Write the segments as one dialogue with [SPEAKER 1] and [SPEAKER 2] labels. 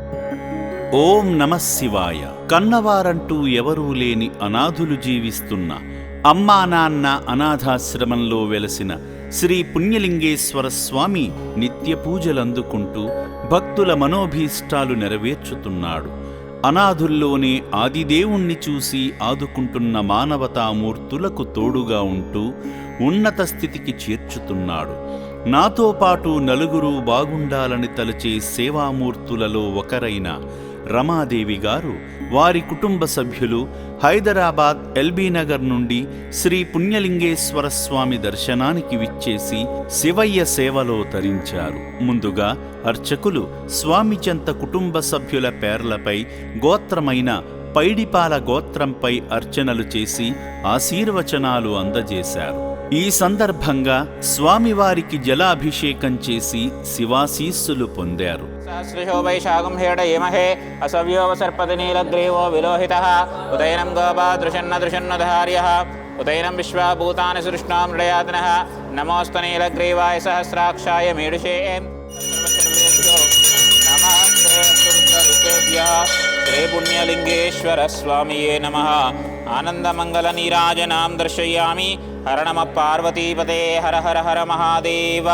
[SPEAKER 1] ఓం నమః శివాయ. కన్నవారంటూ ఎవరూ లేని అనాథులు జీవిస్తున్న అమ్మా నాన్న అనాథాశ్రమంలో వెలసిన శ్రీ పుణ్యలింగేశ్వర స్వామి నిత్య పూజలందుకుంటూ భక్తుల మనోభీష్టాలు నెరవేర్చుతున్నాడు. అనాథుల్లోనే ఆదిదేవుణ్ణి చూసి ఆదుకుంటున్న మానవతామూర్తులకు తోడుగా ఉంటూ ఉన్నత స్థితికి చేర్చుతున్నాడు. నాతో పాటు నలుగురు బాగుండాలని తలచే సేవామూర్తులలో ఒకరైన రమాదేవి గారు, వారి కుటుంబ సభ్యులు హైదరాబాద్ ఎల్బీనగర్ నుండి శ్రీ పుణ్యలింగేశ్వర స్వామి దర్శనానికి విచ్చేసి శివయ్య సేవలో తరించారు. ముందుగా అర్చకులు స్వామి చెంత కుటుంబ సభ్యుల పేర్లపై గోత్రమైన పైడిపాల గోత్రంపై అర్చనలు చేసి ఆశీర్వచనాలు అందజేశారు. ఈ సందర్భంగా స్వామివారికి జలాభిషేకం చేసి శివాశీస్సులు పొందారు.
[SPEAKER 2] సహస్రశో వైశాఖం హేడయేమహే అసవ్యోవ సర్పతినీలగ్రీవో విలోహితః ఉదయనం గోపాదృశన్నదృశన్నధార్యః ఉదయనం విశ్వాభూతాని సృష్ణో మృడయాతనః నమోస్తు నీలగ్రీవాయ సహస్రాక్షాయ మీడుషే నమస్తే సురుద్రరూపేభ్యః శ్రీ పుణ్యలింగేశ్వర స్వామియే నమః. ఆనందమంగళ నీరాజనాం దర్శయామి. హర నమ పార్వతీపతే హర హర హర మహాదేవ.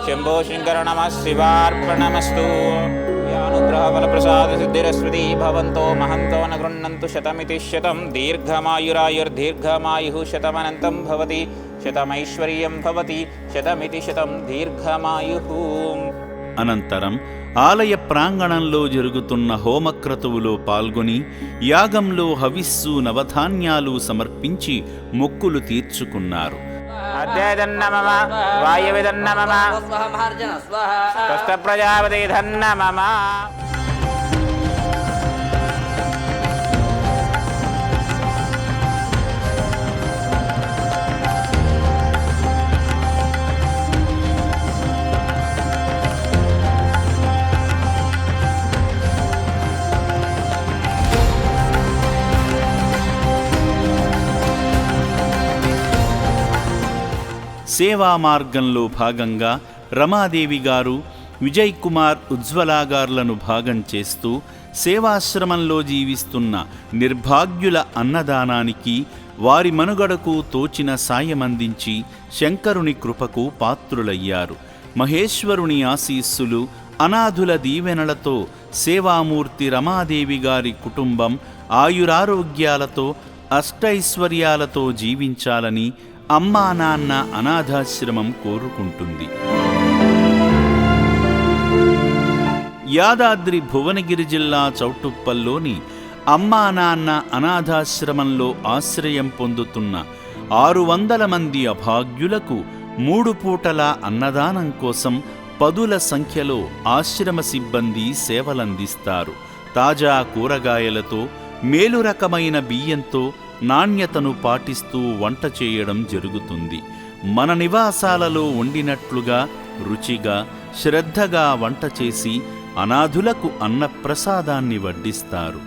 [SPEAKER 2] శంభో శంకర నమ శివార్పణమస్తు. అనుగ్రహ ఫలప్రసాద సిద్ధిరస్మృతి భవంతో మహంతో న గృహ్ణంతు శతమితి శతం. దీర్ఘమాయురాయుర్దీర్ఘమాయు శతమనంతం భవతి. శతమైశ్వర్యం భవతి శతమితి శతం దీర్ఘమాయు.
[SPEAKER 1] అనంతరం ఆలయ ప్రాంగణంలో జరుగుతున్న హోమక్రతువులో పాల్గొని యాగంలో హవిస్సు నవధాన్యాలు సమర్పించి మొక్కులు తీర్చుకున్నారు.
[SPEAKER 2] అద్యైదన్నమమ వాయువిదన్నమమ స్వస్థ ప్రజాపతిధన్నమమ.
[SPEAKER 1] సేవా మార్గంలో భాగంగా రమాదేవి గారు, విజయ్ కుమార్, ఉజ్వలా గారులను భాగం చేస్తూ సేవాశ్రమంలో జీవిస్తున్న నిర్భాగ్యుల అన్నదానానికి, వారి మనుగడకు తోచిన సాయమందించి శంకరుని కృపకు పాత్రులయ్యారు. మహేశ్వరుని ఆశీస్సులు, అనాథుల దీవెనలతో సేవామూర్తి రమాదేవి గారి కుటుంబం ఆయురారోగ్యాలతో అష్టైశ్వర్యాలతో జీవించాలని అమ్మా నాన్న అనాథాశ్రమం కోరుకుంటుంది. యాదాద్రి భువనగిరి జిల్లా చౌటుప్పల్లోని అమ్మా నాన్న అనాథాశ్రమంలో ఆశ్రయం పొందుతున్న 600 మంది అభాగ్యులకు 3 పూటల అన్నదానం కోసం పదుల సంఖ్యలో ఆశ్రమ సిబ్బంది సేవలందిస్తారు. తాజా కూరగాయలతో, మేలు రకమైన బియ్యంతో నాణ్యతను పాటిస్తూ వంట చేయడం జరుగుతుంది. మన నివాసాలలో వండినట్లుగా రుచిగా, శ్రద్ధగా వంట చేసి అనాథులకు అన్నప్రసాదాన్ని వడ్డిస్తారు.